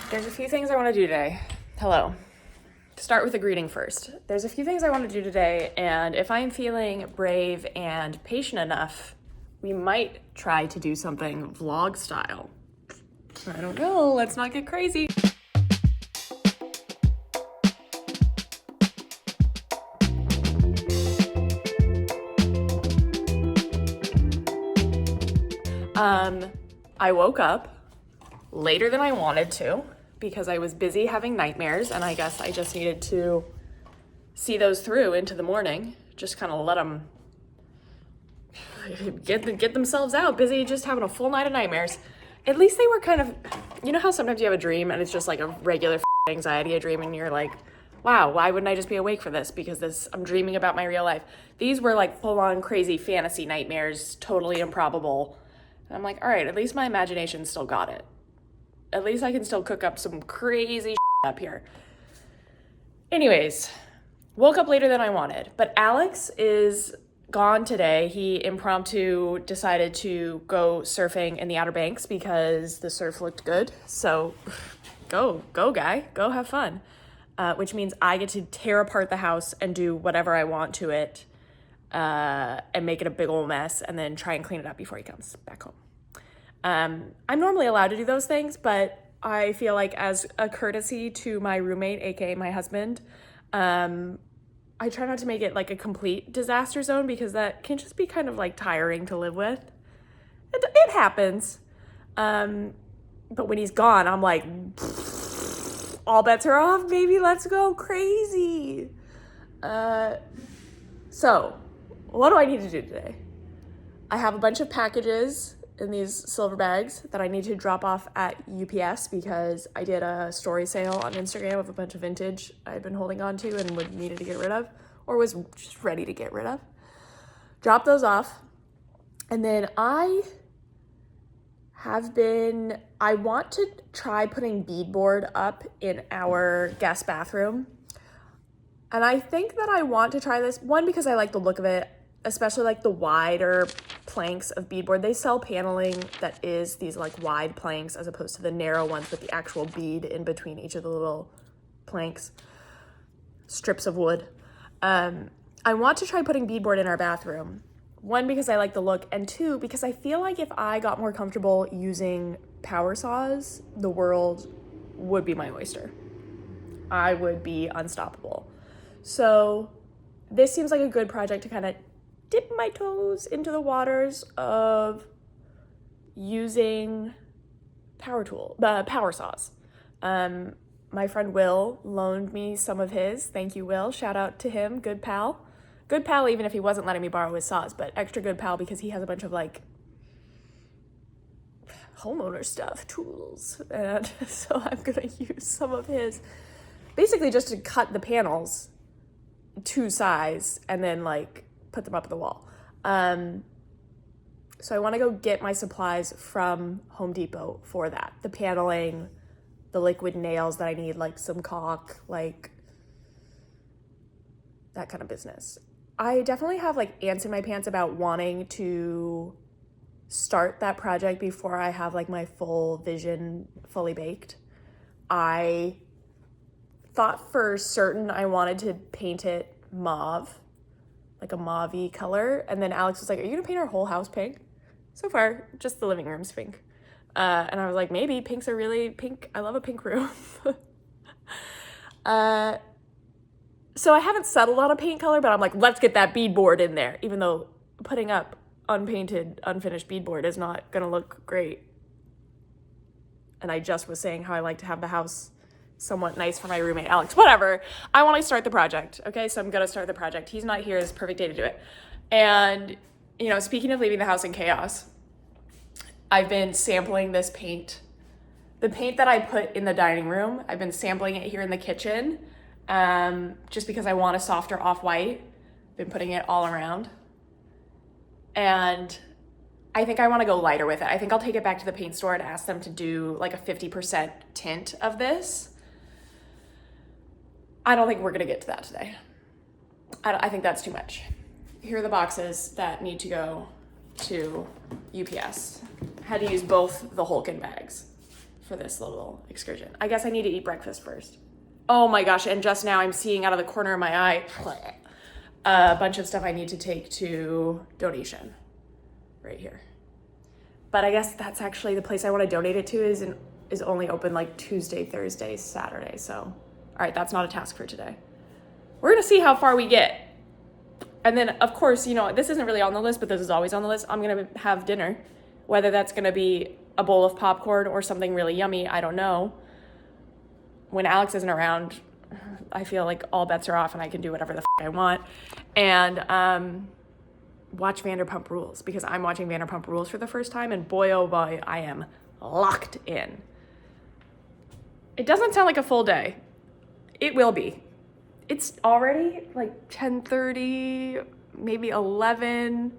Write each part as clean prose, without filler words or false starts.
There's a few things I want to do today. Hello. Start with a greeting first. There's a few things I want to do today, and if I'm feeling brave and patient enough, we might try to do something vlog style. I don't know, let's not get crazy. I woke up later than I wanted to because I was busy having nightmares, and I guess I just needed to see those through into the morning. Just kind of let them get themselves out. Busy just having a full night of nightmares. At least they were kind of, you know how sometimes you have a dream and it's just like a regular anxiety dream and you're like, wow, why wouldn't I just be awake for this? Because I'm dreaming about my real life. These were like full-on crazy fantasy nightmares, totally improbable. And I'm like, all right, at least my imagination still got it. At least I can still cook up some crazy up here. Anyways, woke up later than I wanted, but Alex is gone today. He impromptu decided to go surfing in the Outer Banks because the surf looked good. So go guy, go have fun. Which means I get to tear apart the house and do whatever I want to it and make it a big old mess and then try and clean it up before he comes back home. I'm normally allowed to do those things, but I feel like as a courtesy to my roommate, aka my husband, I try not to make it like a complete disaster zone because that can just be kind of like tiring to live with. It happens. But when he's gone, I'm like, all bets are off, baby. Let's go crazy. So what do I need to do today? I have a bunch of packages in these silver bags that I need to drop off at UPS because I did a story sale on Instagram of a bunch of vintage I'd been holding on to and needed to get rid of, or was just ready to get rid of. Drop those off. And then I want to try putting beadboard up in our guest bathroom. And I think that I want to try this, one, because I like the look of it, especially like the wider planks of beadboard. They sell paneling that is these like wide planks as opposed to the narrow ones with the actual bead in between each of the little planks, strips of wood. I want to try putting beadboard in our bathroom. One, because I like the look, and two, because I feel like if I got more comfortable using power saws, the world would be my oyster. I would be unstoppable. So this seems like a good project to kind of dip my toes into the waters of using power saws. My friend Will loaned me some of his. Thank you, Will. Shout out to him. Good pal. Good pal even if he wasn't letting me borrow his saws, but extra good pal because he has a bunch of like homeowner stuff, tools. And so I'm gonna use some of his basically just to cut the panels to size and then like put them up at the wall. So I want to go get my supplies from Home Depot for that. The paneling, the liquid nails that I need, like some caulk, like that kind of business. I definitely have like ants in my pants about wanting to start that project before I have like my full vision fully baked. I thought for certain I wanted to paint it mauve, like a mauve-y color. And then Alex was like, are you gonna paint our whole house pink? So far, just the living room's pink. And I was like, maybe pinks are really pink. I love a pink room. So I haven't settled on a paint color, but I'm like, let's get that beadboard in there, even though putting up unpainted, unfinished beadboard is not gonna look great. And I just was saying how I like to have the house somewhat nice for my roommate, Alex. Whatever. I want to start the project. Okay, so I'm gonna start the project. He's not here. It's a perfect day to do it. And, you know, speaking of leaving the house in chaos, I've been sampling this paint. The paint that I put in the dining room, I've been sampling it here in the kitchen. Just because I want a softer off-white. Been putting it all around. And I think I want to go lighter with it. I think I'll take it back to the paint store and ask them to do like a 50% tint of this. I don't think we're going to get to that today. I think that's too much. Here are the boxes that need to go to UPS. Had to use both the Hulkin bags. for this little excursion. I guess I need to eat breakfast first. Oh my gosh, and just now I'm seeing out of the corner of my eye a bunch of stuff I need to take to donation right here. But I guess that's actually the place I want to donate it to is only open like Tuesday, Thursday, Saturday. So, all right, that's not a task for today. We're gonna see how far we get. And then, of course, you know, this isn't really on the list, but this is always on the list. I'm gonna have dinner, whether that's gonna be a bowl of popcorn or something really yummy, I don't know. When Alex isn't around, I feel like all bets are off and I can do whatever the I want. And watch Vanderpump Rules, because I'm watching Vanderpump Rules for the first time, and boy, oh boy, I am locked in. It doesn't sound like a full day. It will be. It's already like 10:30, maybe 11.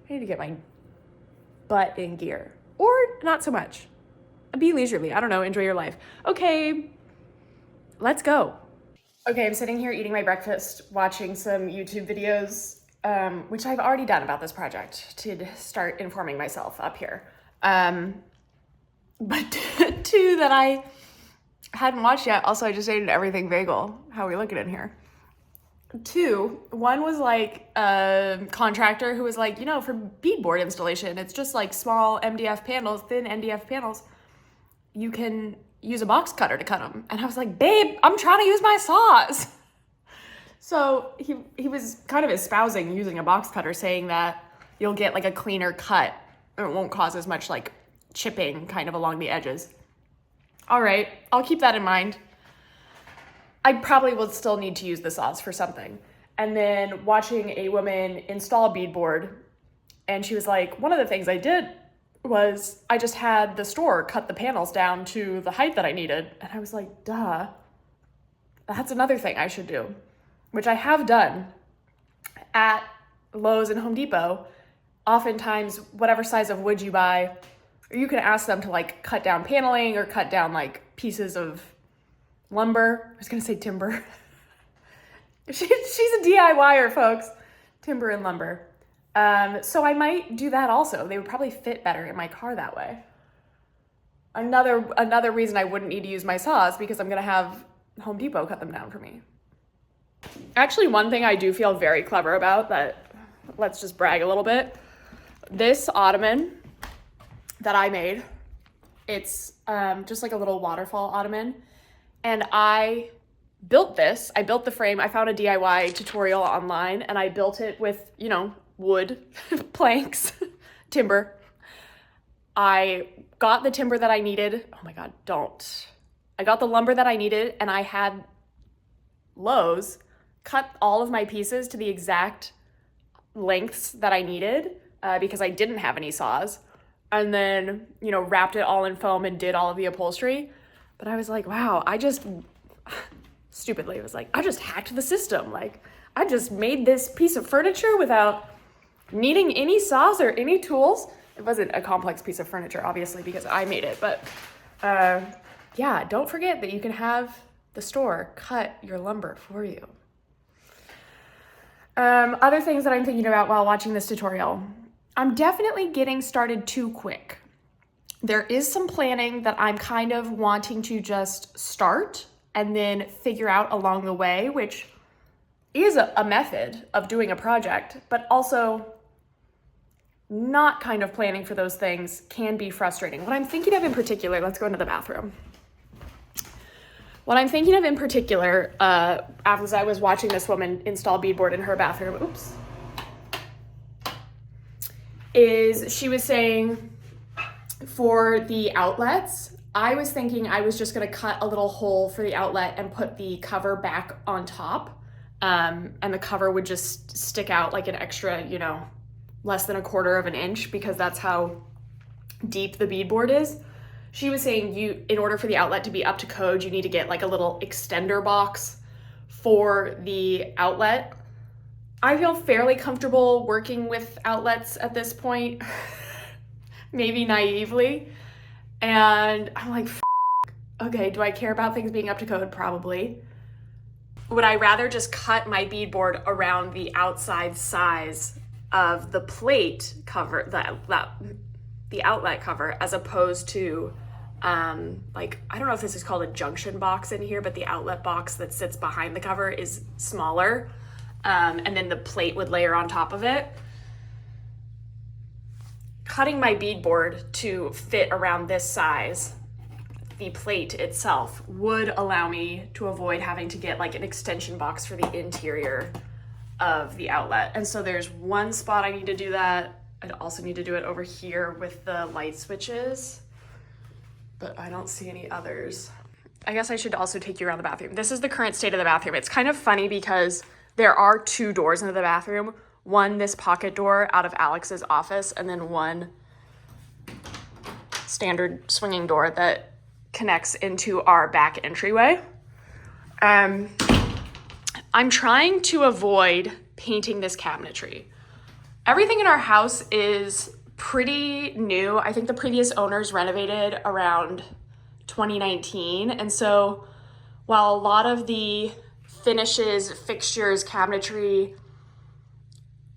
I need to get my butt in gear. Or not so much. Be leisurely. I don't know. Enjoy your life. Okay, let's go. Okay, I'm sitting here eating my breakfast, watching some YouTube videos, which I've already done about this project to start informing myself up here. But two that I hadn't watched yet. Also, I just ate an everything bagel. How are we looking in here? Two, one was like a contractor who was like, you know, for beadboard installation, it's just like small MDF panels, thin MDF panels. You can use a box cutter to cut them. And I was like, babe, I'm trying to use my saws. So he was kind of espousing using a box cutter, saying that you'll get like a cleaner cut and it won't cause as much like chipping kind of along the edges. All right, I'll keep that in mind. I probably will still need to use the saws for something. And then watching a woman install beadboard, and she was like, one of the things I did was I just had the store cut the panels down to the height that I needed. And I was like, duh, that's another thing I should do, which I have done at Lowe's and Home Depot. Oftentimes, whatever size of wood you buy, you can ask them to like cut down paneling or cut down like pieces of lumber. I was gonna say timber. She's a DIYer, folks. Timber and lumber. So I might do that also. They would probably fit better in my car that way. Another reason I wouldn't need to use my saws, because I'm gonna have Home Depot cut them down for me. Actually, one thing I do feel very clever about, that let's just brag a little bit. This ottoman that I made, it's just like a little waterfall ottoman. And I built this. I built the frame. I found a DIY tutorial online and I built it with, you know, wood, planks, timber. I got the timber that I needed. Oh my God, don't. I got the lumber that I needed, and I had Lowe's cut all of my pieces to the exact lengths that I needed because I didn't have any saws. And then, you know, wrapped it all in foam and did all of the upholstery. But I was like, wow, stupidly, it was like, I just hacked the system. Like, I just made this piece of furniture without needing any saws or any tools. It wasn't a complex piece of furniture, obviously, because I made it. But yeah, don't forget that you can have the store cut your lumber for you. Other things that I'm thinking about while watching this tutorial. I'm definitely getting started too quick. There is some planning that I'm kind of wanting to just start and then figure out along the way, which is a method of doing a project, but also not kind of planning for those things can be frustrating. What I'm thinking of in particular, let's go into the bathroom. What I'm thinking of in particular, as I was watching this woman install beadboard in her bathroom, is she was saying for the outlets, I was thinking I was just gonna cut a little hole for the outlet and put the cover back on top. And the cover would just stick out like an extra, you know, less than 1/4 of an inch, because that's how deep the beadboard is. She was saying in order for the outlet to be up to code, you need to get like a little extender box for the outlet. I feel fairly comfortable working with outlets at this point, maybe naively. And I'm like, okay, do I care about things being up to code? Probably. Would I rather just cut my beadboard around the outside size of the plate cover, the outlet cover, as opposed to like, I don't know if this is called a junction box in here, but the outlet box that sits behind the cover is smaller. And then the plate would layer on top of it. Cutting my beadboard to fit around this size, the plate itself would allow me to avoid having to get like an extension box for the interior of the outlet. And so there's one spot I need to do that. I'd also need to do it over here with the light switches, but I don't see any others. I guess I should also take you around the bathroom. This is the current state of the bathroom. It's kind of funny because there are two doors into the bathroom. One, this pocket door out of Alex's office, and then one standard swinging door that connects into our back entryway. I'm trying to avoid painting this cabinetry. Everything in our house is pretty new. I think the previous owners renovated around 2019. And so while a lot of the finishes, fixtures, cabinetry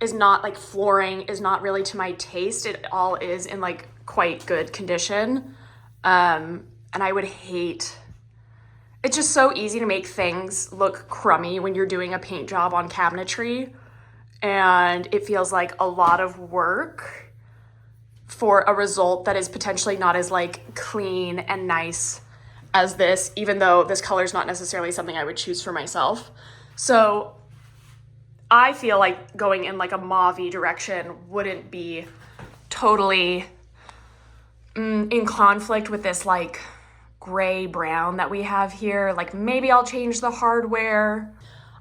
is not like flooring, is not really to my taste, it all is in like quite good condition. And I would hate, it's just so easy to make things look crummy when you're doing a paint job on cabinetry. And it feels like a lot of work for a result that is potentially not as like clean and nice as this, even though this color is not necessarily something I would choose for myself. So I feel like going in like a mauve-y direction wouldn't be totally in conflict with this like gray brown that we have here. Like maybe I'll change the hardware.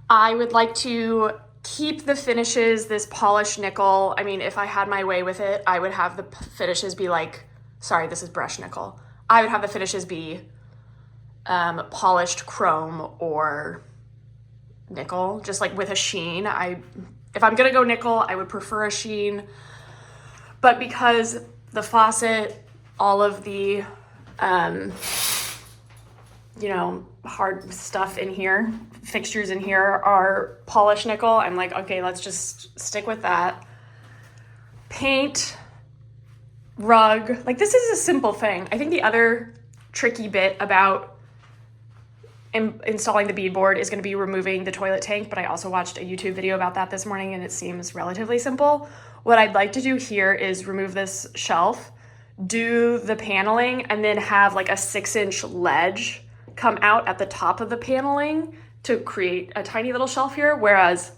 I would like to keep the finishes, this polished nickel. I mean, if I had my way with it, I would have the finishes be like, sorry, this is brushed nickel. I would have the finishes be polished chrome or nickel, just like with a sheen. If I'm gonna go nickel, I would prefer a sheen. But because the faucet, all of the, hard stuff in here, fixtures in here are polished nickel, I'm like, okay, let's just stick with that. Paint, rug, like this is a simple thing. I think the other tricky bit about installing the beadboard is going to be removing the toilet tank, but I also watched a YouTube video about that this morning and it seems relatively simple. What I'd like to do here is remove this shelf, do the paneling, and then have like a 6-inch ledge come out at the top of the paneling to create a tiny little shelf here, whereas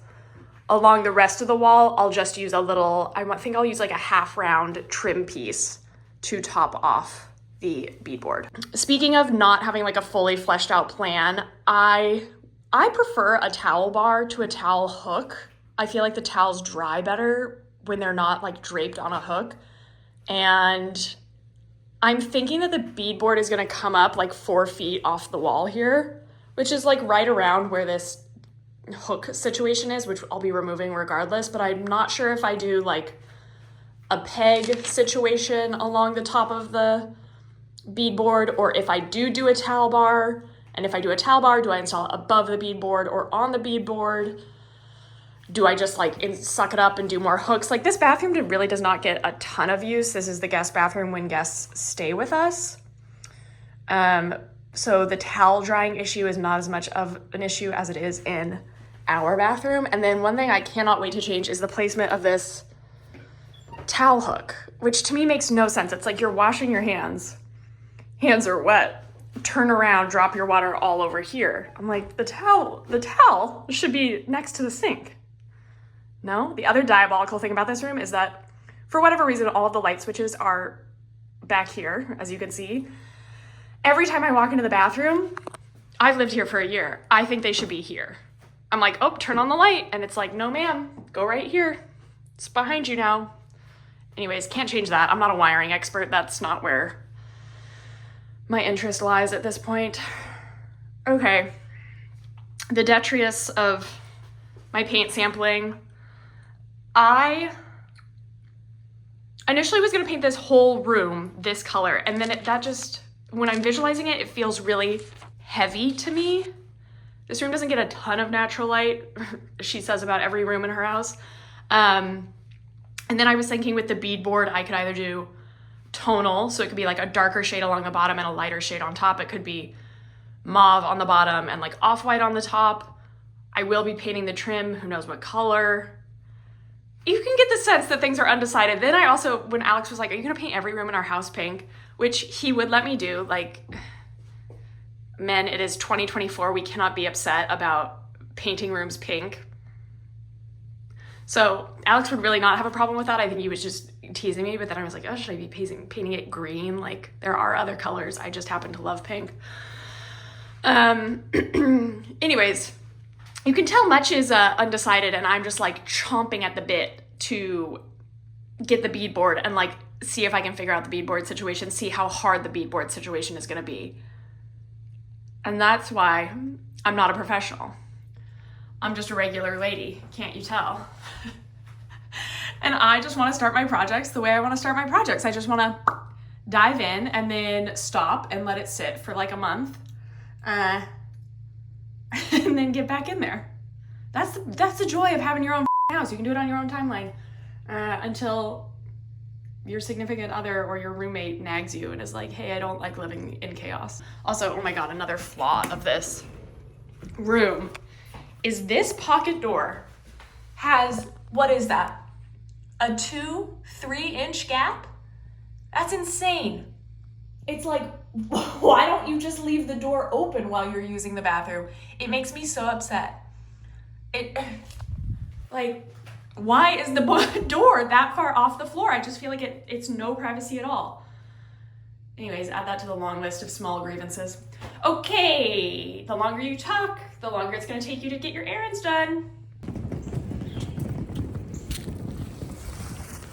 along the rest of the wall, I'll just use a little, I think I'll use like a half round trim piece to top off the beadboard. Speaking of not having like a fully fleshed out plan, I prefer a towel bar to a towel hook. I feel like the towels dry better when they're not like draped on a hook. And I'm thinking that the beadboard is gonna come up like 4 feet off the wall here, which is like right around where this hook situation is, which I'll be removing regardless, but I'm not sure if I do like a peg situation along the top of the beadboard, or if I do a towel bar, and if I do a towel bar, do I install it above the beadboard or on the beadboard? Do I just like suck it up and do more hooks? Like this bathroom really does not get a ton of use. This is the guest bathroom when guests stay with us. So the towel drying issue is not as much of an issue as it is in our bathroom. And then one thing I cannot wait to change is the placement of this towel hook, which to me makes no sense. It's like you're washing your hands. Hands are wet. Turn around, drop your water all over here. I'm like, the towel should be next to the sink. No, the other diabolical thing about this room is that for whatever reason, all of the light switches are back here, as you can see. Every time I walk into the bathroom, I've lived here for a year. I think they should be here. I'm like, oh, turn on the light. And it's like, no, ma'am, go right here. It's behind you now. Anyways, can't change that. I'm not a wiring expert. That's not where my interest lies at this point. Okay, the detritus of my paint sampling. I initially was gonna paint this whole room this color, and then when I'm visualizing it, it feels really heavy to me. This room doesn't get a ton of natural light, she says about every room in her house. And then I was thinking with the beadboard, I could either do tonal, so it could be like a darker shade along the bottom and a lighter shade on top. It could be mauve on the bottom and like off-white on the top. I will be painting the trim, who knows what color. You can get the sense that things are undecided. Then I also, when Alex was like, are you gonna paint every room in our house pink? Which he would let me do. Like, men, it is 2024. We cannot be upset about painting rooms pink. So Alex would really not have a problem with that. I think he was just teasing me, but then I was like, oh, should I be painting it green? Like, there are other colors. I just happen to love pink. Anyways, you can tell much is undecided, and I'm just like chomping at the bit to get the beadboard and like see if I can figure out the beadboard situation, see how hard the beadboard situation is gonna be. And that's why I'm not a professional. I'm just a regular lady, can't you tell? And I just wanna start my projects the way I wanna start my projects. I just wanna dive in and then stop and let it sit for like a month. And then get back in there. That's the joy of having your own house. You can do it on your own timeline until your significant other or your roommate nags you and is like, hey, I don't like living in chaos. Also, oh my God, another flaw of this room is this pocket door has, what is that? A 2-3 inch gap? That's insane. It's like, why don't you just leave the door open while you're using the bathroom? It makes me so upset. Like, why is the door that far off the floor? I just feel like it's no privacy at all. Anyways, add that to the long list of small grievances. Okay, the longer you talk, the longer it's gonna take you to get your errands done.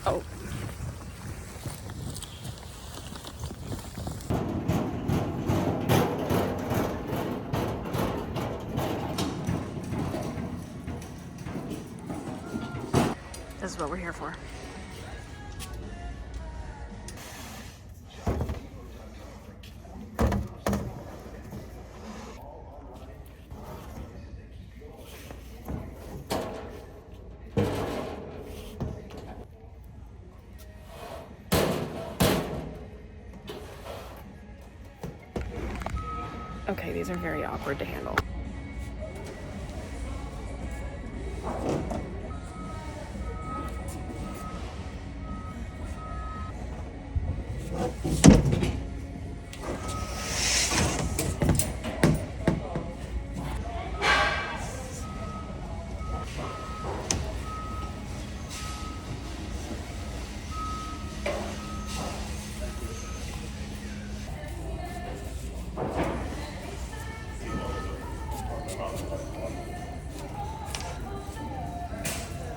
Oh. This is what we're here for. Okay, these are very awkward to handle.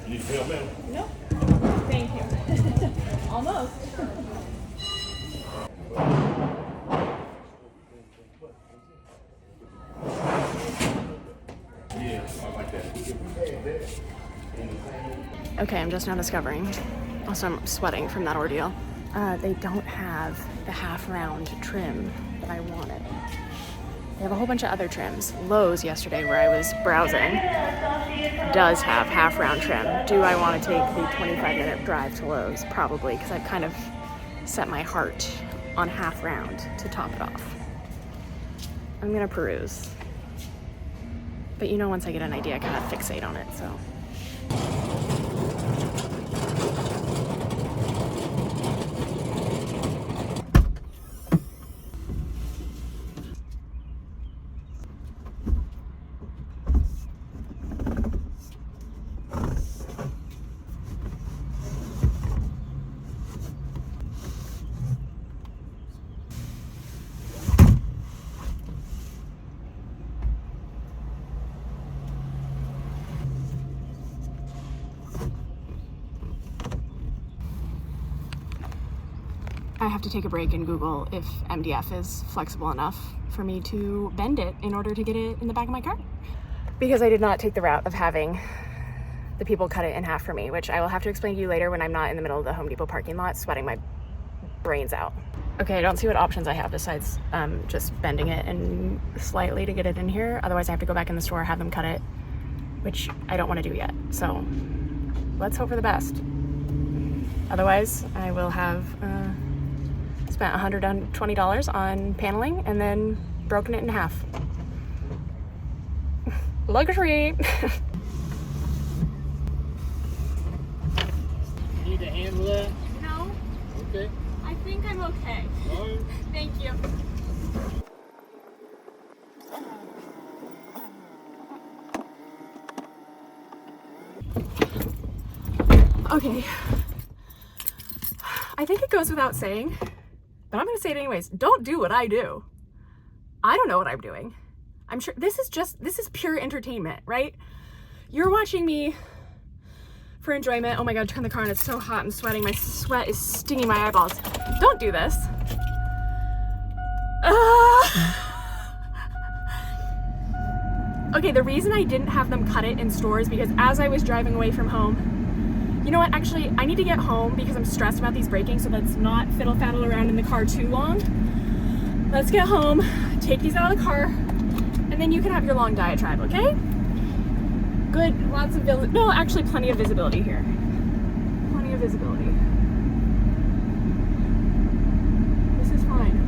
You need help, man? No, thank you. Almost. Yeah, I like that. Okay, I'm just now discovering. Also, I'm sweating from that ordeal. They don't have the half round trim that I wanted. They have a whole bunch of other trims. Lowe's yesterday, where I was browsing, does have half round trim. Do I want to take the 25-minute drive to Lowe's? Probably, because I've kind of set my heart on half round to top it off. I'm gonna peruse. But you know, once I get an idea, I kind of fixate on it, so. I have to take a break and Google if MDF is flexible enough for me to bend it in order to get it in the back of my car. Because I did not take the route of having the people cut it in half for me, which I will have to explain to you later when I'm not in the middle of the Home Depot parking lot sweating my brains out. Okay, I don't see what options I have besides just bending it and slightly to get it in here. Otherwise I have to go back in the store, have them cut it, which I don't want to do yet. So let's hope for the best. Otherwise I will have spent $120 on paneling and then broken it in half. Luxury. Need to handle that? No, Okay. I think I'm okay. All right. Thank you. Okay. I think it goes without saying, but I'm gonna say it anyways. Don't do what I do. I don't know what I'm doing. I'm sure this is pure entertainment, right? You're watching me for enjoyment. Oh my God, turn the car on. It's so hot. I'm sweating. My sweat is stinging my eyeballs. Don't do this. Okay, the reason I didn't have them cut it in stores because as I was driving away from home, you know what, actually, I need to get home because I'm stressed about these braking, so let's not fiddle-faddle around in the car too long. Let's get home, take these out of the car, and then you can have your long diatribe, okay? Good, lots of no, actually plenty of visibility here. Plenty of visibility. This is fine.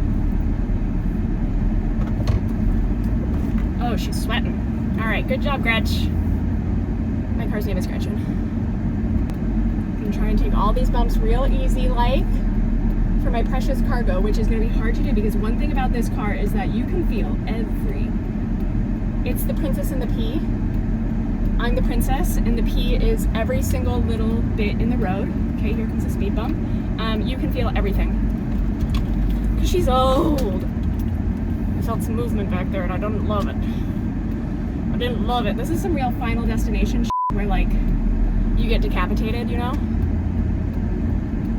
Oh, she's sweating. All right, good job, Gretch. My car's name is Gretchen. I'm gonna try and take all these bumps real easy, like for my precious cargo, which is gonna be hard to do because one thing about this car is that you can feel it's the princess and the pea. I'm the princess and the pea is every single little bit in the road. Okay, here comes a speed bump. You can feel everything. Because she's old. I felt some movement back there and I don't love it. I didn't love it. This is some real Final Destination where like you get decapitated, you know?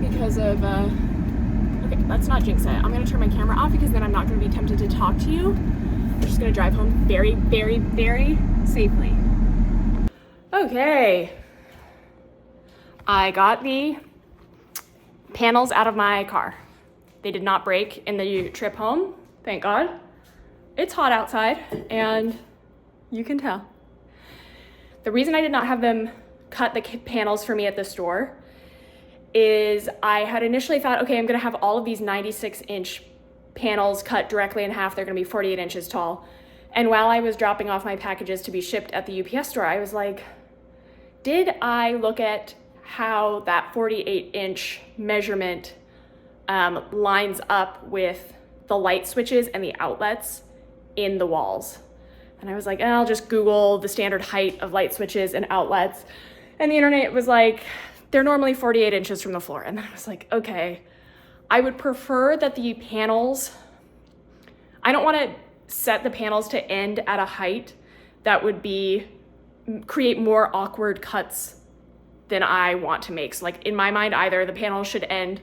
Because of, okay, let's not jinx it. I'm gonna turn my camera off because then I'm not gonna be tempted to talk to you. I'm just gonna drive home very, very, very safely. Okay. I got the panels out of my car. They did not break in the trip home, thank God. It's hot outside and you can tell. The reason I did not have them cut the panels for me at the store is I had initially thought, okay, I'm gonna have all of these 96-inch panels cut directly in half. They're gonna be 48 inches tall. And while I was dropping off my packages to be shipped at the UPS store, I was like, did I look at how that 48-inch measurement lines up with the light switches and the outlets in the walls? And I was like, I'll just Google the standard height of light switches and outlets. And the internet was like, they're normally 48 inches from the floor. And then I was like, okay, I would prefer that the panels, I don't want to set the panels to end at a height that would create more awkward cuts than I want to make. So like in my mind, either the panels should end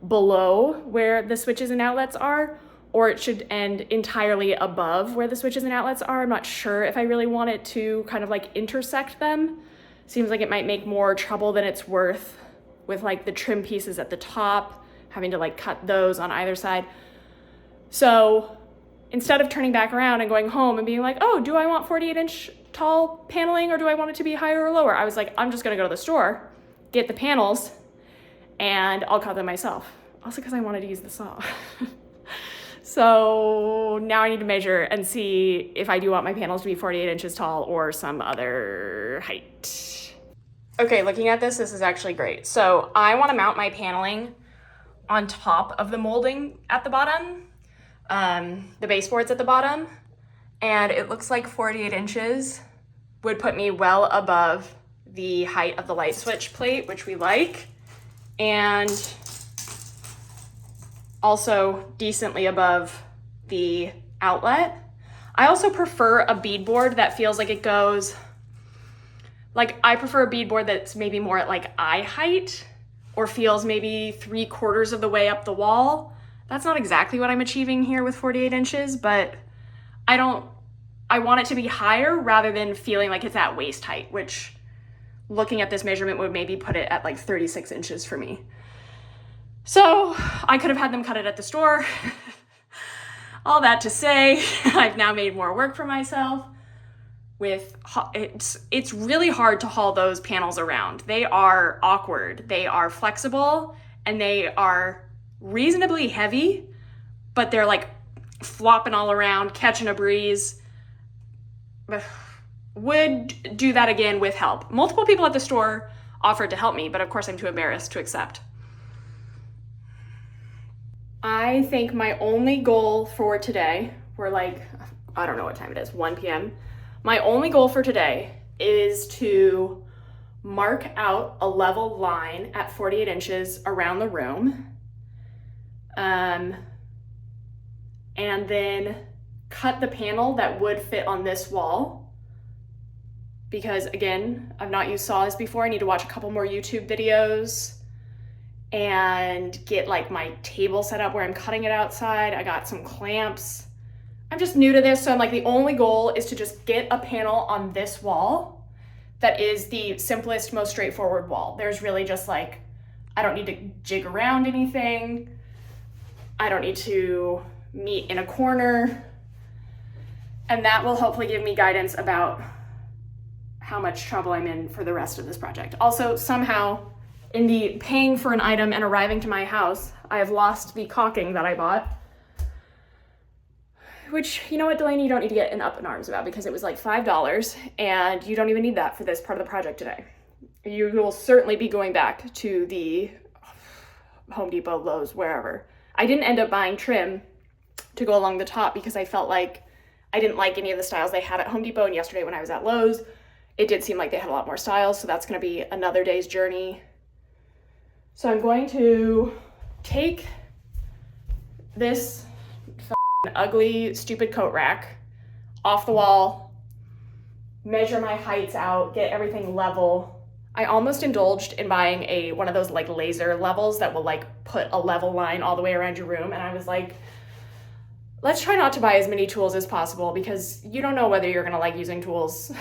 below where the switches and outlets are, or it should end entirely above where the switches and outlets are. I'm not sure if I really want it to kind of like intersect them. Seems like it might make more trouble than it's worth with like the trim pieces at the top, having to like cut those on either side. So instead of turning back around and going home and being like, oh, do I want 48-inch tall paneling or do I want it to be higher or lower? I was like, I'm just gonna go to the store, get the panels, and I'll cut them myself. Also because I wanted to use the saw. So now I need to measure and see if I do want my panels to be 48 inches tall or some other height. Okay, looking at this is actually great. So I want to mount my paneling on top of the molding at the bottom, the baseboards at the bottom, and it looks like 48 inches would put me well above the height of the light switch plate, which we like, and also decently above the outlet. I also prefer a beadboard that feels like it goes, like I prefer a beadboard that's maybe more at like eye height or feels maybe 3/4 of the way up the wall. That's not exactly what I'm achieving here with 48 inches, but I want it to be higher rather than feeling like it's at waist height, which looking at this measurement would maybe put it at like 36 inches for me. So I could have had them cut it at the store. All that to say, I've now made more work for myself. It's really hard to haul those panels around. They are awkward, they are flexible, and they are reasonably heavy, but they're like flopping all around, catching a breeze. Would do that again with help. Multiple people at the store offered to help me, but of course I'm too embarrassed to accept. I think my only goal for today, we're like, I don't know what time it is, 1 p.m. My only goal for today is to mark out a level line at 48 inches around the room. And then cut the panel that would fit on this wall. Because again, I've not used saws before. I need to watch a couple more YouTube videos and get like my table set up where I'm cutting it outside. I got some clamps. I'm just new to this, so I'm like, the only goal is to just get a panel on this wall that is the simplest, most straightforward wall. There's really just like, I don't need to jig around anything. I don't need to meet in a corner. And that will hopefully give me guidance about how much trouble I'm in for the rest of this project. Also, somehow, in the paying for an item and arriving to my house, I have lost the caulking that I bought. Which, you know what, Delaney, you don't need to get up in arms about, because it was like $5 and you don't even need that for this part of the project today. You will certainly be going back to the Home Depot, Lowe's, wherever. I didn't end up buying trim to go along the top because I felt like I didn't like any of the styles they had at Home Depot, and yesterday when I was at Lowe's, it did seem like they had a lot more styles, so that's gonna be another day's journey. So I'm going to take this ugly, stupid coat rack off the wall, measure my heights out, get everything level. I almost indulged in buying one of those like laser levels that will like put a level line all the way around your room, and I was like, let's try not to buy as many tools as possible because you don't know whether you're gonna like using tools.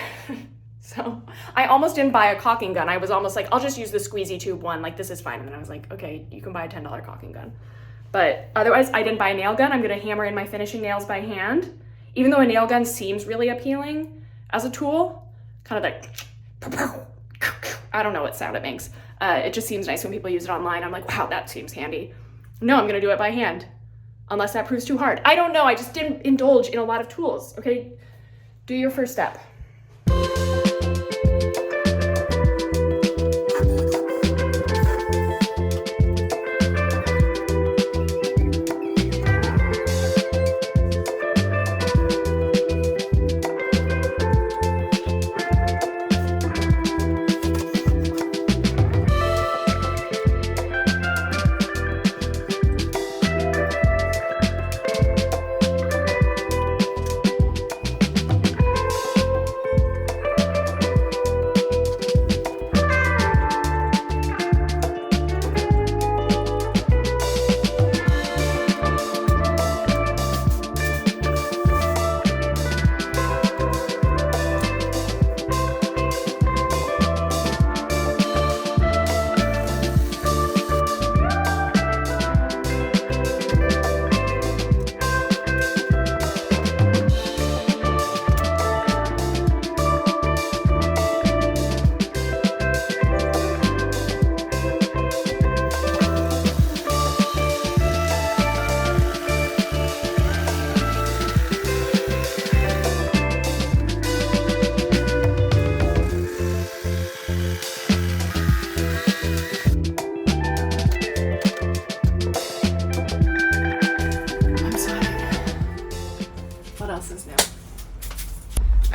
So I almost didn't buy a caulking gun. I was almost like, I'll just use the squeezy tube one, like this is fine. And then I was like, okay, you can buy a $10 caulking gun. But otherwise, I didn't buy a nail gun. I'm gonna hammer in my finishing nails by hand. Even though a nail gun seems really appealing as a tool, kind of like, I don't know what sound it makes. It just seems nice when people use it online. I'm like, wow, that seems handy. No, I'm gonna do it by hand, unless that proves too hard. I don't know, I just didn't indulge in a lot of tools, okay? Do your first step.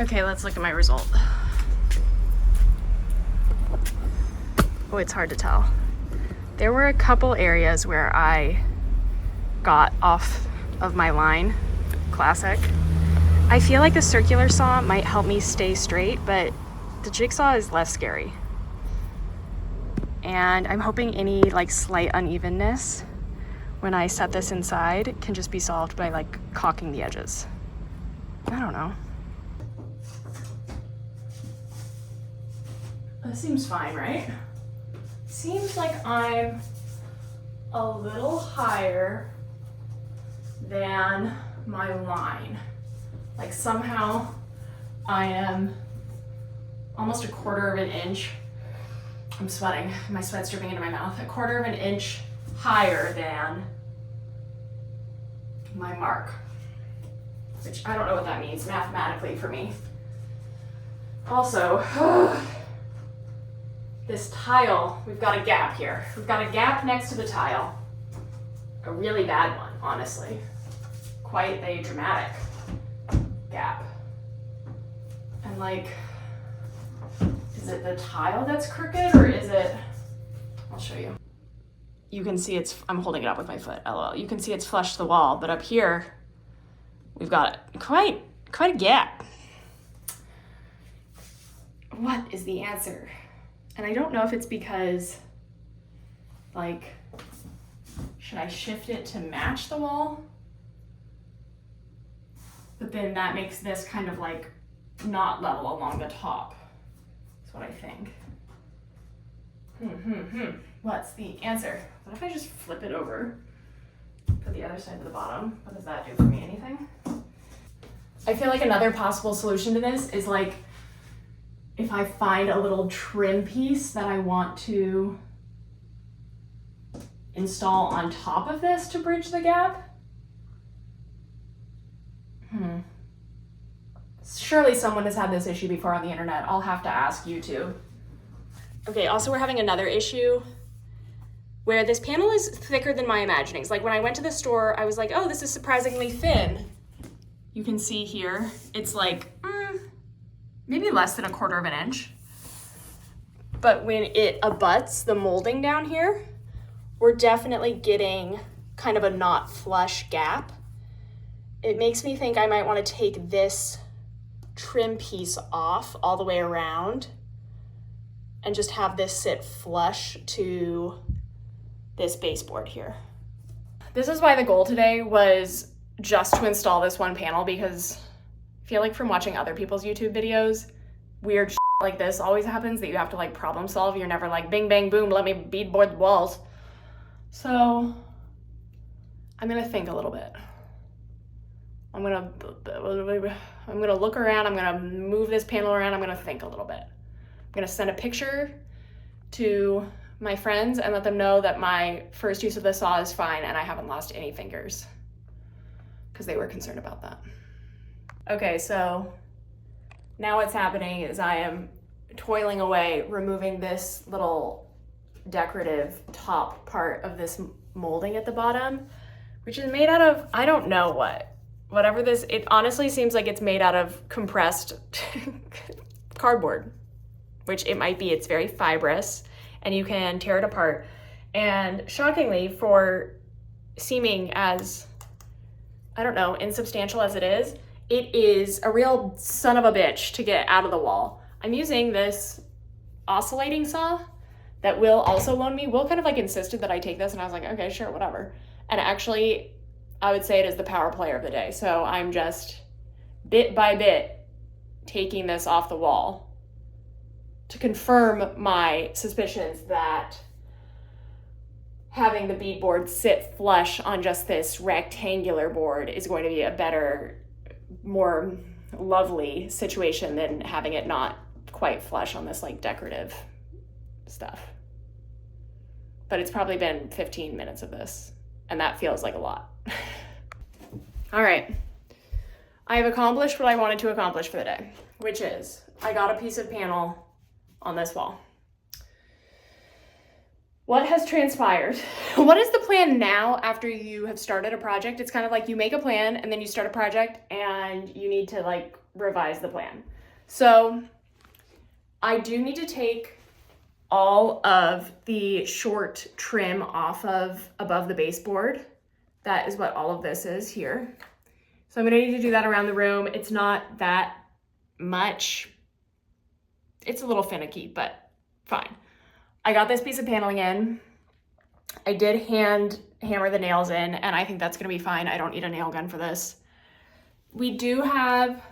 Okay, let's look at my result. Oh, it's hard to tell. There were a couple areas where I got off of my line. Classic. I feel like the circular saw might help me stay straight, but the jigsaw is less scary. And I'm hoping any like slight unevenness when I set this inside can just be solved by like caulking the edges. I don't know. That seems fine, right? Seems like I'm a little higher than my line. Like somehow I am almost a quarter of an inch. I'm sweating, my sweat's dripping into my mouth. A quarter of an inch higher than my mark, which I don't know what that means mathematically for me. Also, this tile, we've got a gap here. We've got a gap next to the tile. A really bad one, honestly. Quite a dramatic gap. And like, is it the tile that's crooked or is it, I'll show you. You can see I'm holding it up with my foot, lol. You can see it's flush to the wall, but up here, we've got quite a gap. What is the answer? And I don't know if it's because, like, should I shift it to match the wall? But then that makes this kind of like not level along the top. That's what I think. What's the answer? What if I just flip it over? Put the other side to the bottom. What does that do for me? Anything? I feel like another possible solution to this is like if I find a little trim piece that I want to install on top of this to bridge the gap. Surely someone has had this issue before on the internet. I'll have to ask YouTube. Okay, also we're having another issue where this panel is thicker than my imaginings. Like when I went to the store, I was like, oh, this is surprisingly thin. You can see here, it's like maybe less than 1/4 of an inch. But when it abuts the molding down here, we're definitely getting kind of a not flush gap. It makes me think I might want to take this trim piece off all the way around and just have this sit flush to this baseboard here. This is why the goal today was just to install this one panel, because I feel like from watching other people's YouTube videos, weird shit like this always happens that you have to like problem solve. You're never like bing, bang, boom, let me beadboard the walls. So I'm gonna think a little bit. I'm gonna look around, I'm gonna move this panel around, I'm gonna think a little bit. I'm gonna send a picture to my friends and let them know that my first use of the saw is fine and I haven't lost any fingers, because they were concerned about that. Okay, so now what's happening is I am toiling away, removing this little decorative top part of this molding at the bottom, which is made out of, I don't know what. Whatever this, it honestly seems like it's made out of compressed cardboard, which it might be. It's very fibrous and you can tear it apart. And shockingly, for seeming as, I don't know, insubstantial as it is a real son of a bitch to get out of the wall. I'm using this oscillating saw that Will also loaned me. Will kind of like insisted that I take this and I was like, okay, sure, whatever. And actually, I would say it is the power player of the day. So I'm just bit by bit taking this off the wall to confirm my suspicions that having the beadboard sit flush on just this rectangular board is going to be a better, more lovely situation than having it not quite flush on this like decorative stuff. But it's probably been 15 minutes of this, and that feels like a lot. All right, I have accomplished what I wanted to accomplish for the day, which is I got a piece of panel on this wall. What has transpired? What is the plan now after you have started a project? It's kind of like you make a plan and then you start a project and you need to like revise the plan. So I do need to take all of the short trim off of above the baseboard. That is what all of this is here. So I'm gonna need to do that around the room. It's not that much. It's a little finicky, but fine. I got this piece of paneling in. I did hand hammer the nails in, and I think that's gonna be fine. I don't need a nail gun for this. We do have,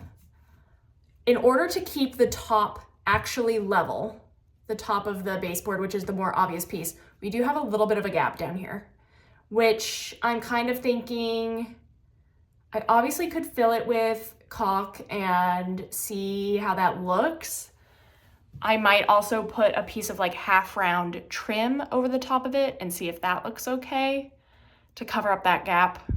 in order to keep the top actually level, the top of the baseboard, which is the more obvious piece, we do have a little bit of a gap down here, which I'm kind of thinking I obviously could fill it with caulk and see how that looks. I might also put a piece of like half round trim over the top of it and see if that looks okay to cover up that gap.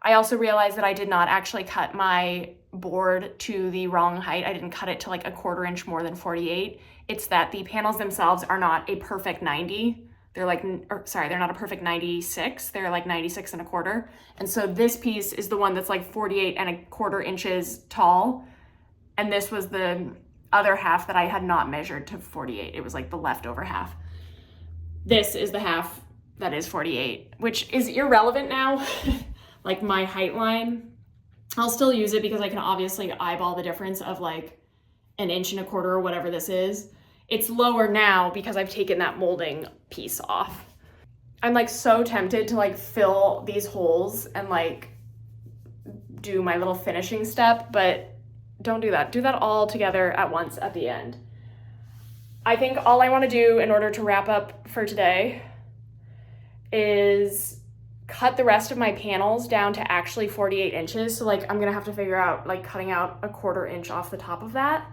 I also realized that I did not actually cut my board to the wrong height. I didn't cut it to like a 1/4 inch more than 48. It's that the panels themselves are not a perfect 90. They're like, they're not a perfect 96. They're like 96 and a quarter. And so this piece is the one that's like 48 and a 1/4 inches tall. And this was the other half that I had not measured to 48. It was like the leftover half. This is the half that is 48, which is irrelevant now. Like my height line, I'll still use it because I can obviously eyeball the difference of like 1 1/4 inches or whatever this is. It's lower now because I've taken that molding piece off. I'm like so tempted to like fill these holes and like do my little finishing step, but don't do that. Do that all together at once at the end. I think all I want to do in order to wrap up for today is cut the rest of my panels down to actually 48 inches. So like I'm gonna have to figure out like cutting out a 1/4 inch off the top of that.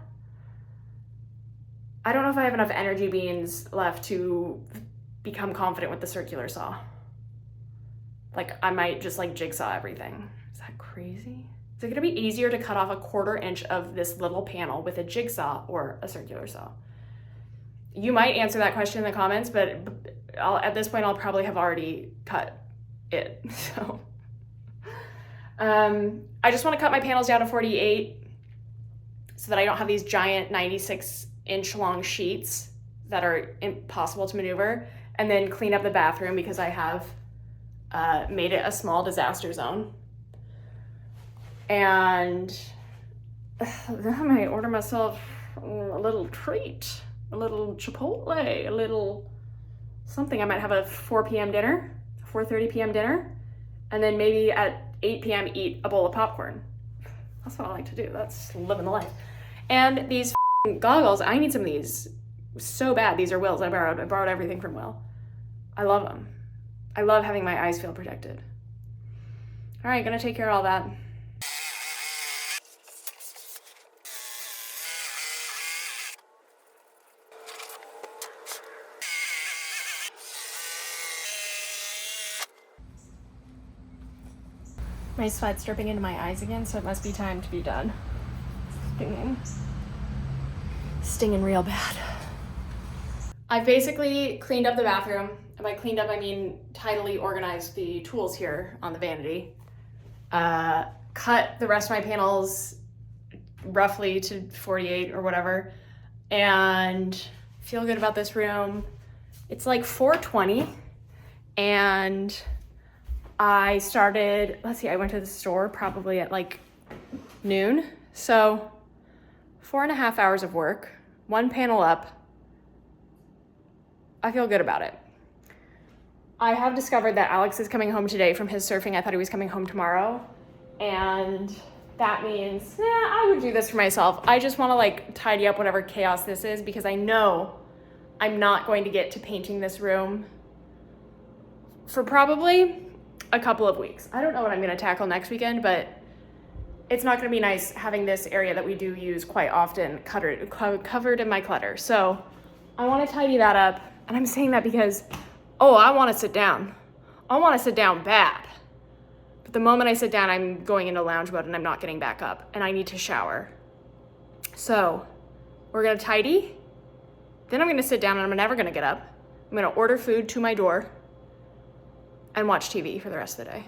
I don't know if I have enough energy beans left to become confident with the circular saw. Like I might just like jigsaw everything. Is that crazy? Is it gonna be easier to cut off a 1/4 inch of this little panel with a jigsaw or a circular saw? You might answer that question in the comments, but at this point I'll probably have already cut it. So I just want to cut my panels down to 48 so that I don't have these giant 96-inch long sheets that are impossible to maneuver, and then clean up the bathroom because I have made it a small disaster zone. And then I might order myself a little treat, a little Chipotle, a little something. I might have a 4 p.m. dinner, 4:30 p.m. dinner, and then maybe at 8 p.m. eat a bowl of popcorn. That's what I like to do. That's living the life. And these goggles, I need some of these so bad. These are Will's. I borrowed everything from Will. I love them. I love having my eyes feel protected. All right, gonna take care of all that. My sweat's dripping into my eyes again, so it must be time to be done. Stinging real bad. I've basically cleaned up the bathroom. And by cleaned up, I mean tidily organized the tools here on the vanity. Cut the rest of my panels roughly to 48 or whatever, and feel good about this room. It's like 4:20, and I started, I went to the store probably at like noon. So 4.5 hours of work, 1 panel up. I feel good about it. I have discovered that Alex is coming home today from his surfing. I thought he was coming home tomorrow. And that means, I would do this for myself. I just want to like tidy up whatever chaos this is because I know I'm not going to get to painting this room for probably a couple of weeks. I don't know what I'm going to tackle next weekend, but it's not going to be nice having this area that we do use quite often covered in my clutter. So I want to tidy that up. And I'm saying that because, I want to sit down. I want to sit down bad. But the moment I sit down, I'm going into lounge mode and I'm not getting back up. And I need to shower. So we're going to tidy. Then I'm going to sit down and I'm never going to get up. I'm going to order food to my door and watch TV for the rest of the day.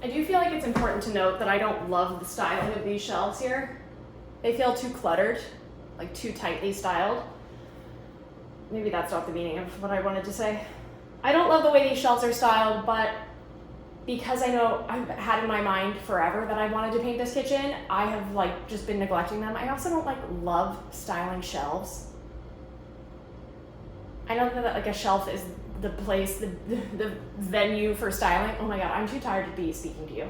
I do feel like it's important to note that I don't love the styling of these shelves here. They feel too cluttered, like too tightly styled. Maybe that's not the meaning of what I wanted to say. I don't love the way these shelves are styled, but because I know I've had in my mind forever that I wanted to paint this kitchen, I have like just been neglecting them. I also don't like love styling shelves. I know that like a shelf is the place, the venue for styling. Oh my God, I'm too tired to be speaking to you.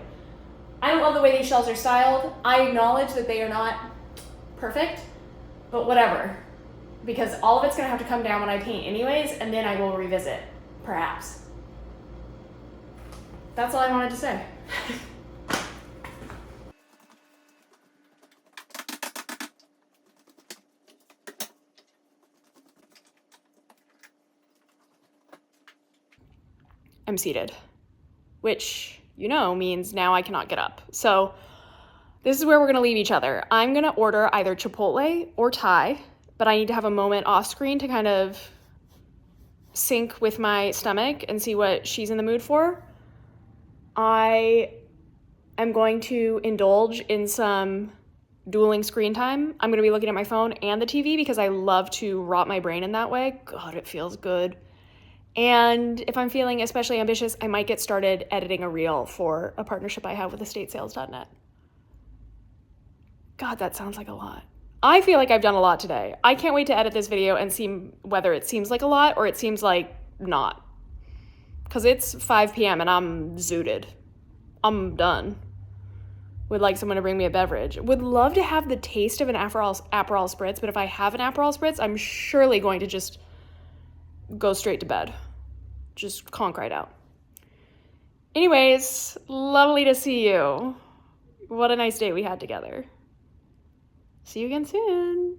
I don't love the way these shelves are styled. I acknowledge that they are not perfect, but whatever. Because all of it's gonna have to come down when I paint anyways, and then I will revisit, perhaps. That's all I wanted to say. I'm seated, which, you know, means now I cannot get up. So this is where we're gonna leave each other. I'm gonna order either Chipotle or Thai, but I need to have a moment off screen to kind of sync with my stomach and see what she's in the mood for. I am going to indulge in some dueling screen time. I'm going to be looking at my phone and the TV because I love to rot my brain in that way. God, it feels good. And if I'm feeling especially ambitious, I might get started editing a reel for a partnership I have with estatesales.net. God, that sounds like a lot. I feel like I've done a lot today. I can't wait to edit this video and see whether it seems like a lot or it seems like not. Because it's 5 p.m. and I'm zooted. I'm done. Would like someone to bring me a beverage. Would love to have the taste of an Aperol Spritz, but if I have an Aperol Spritz, I'm surely going to just go straight to bed. Just conk right out. Anyways, lovely to see you. What a nice day we had together. See you again soon.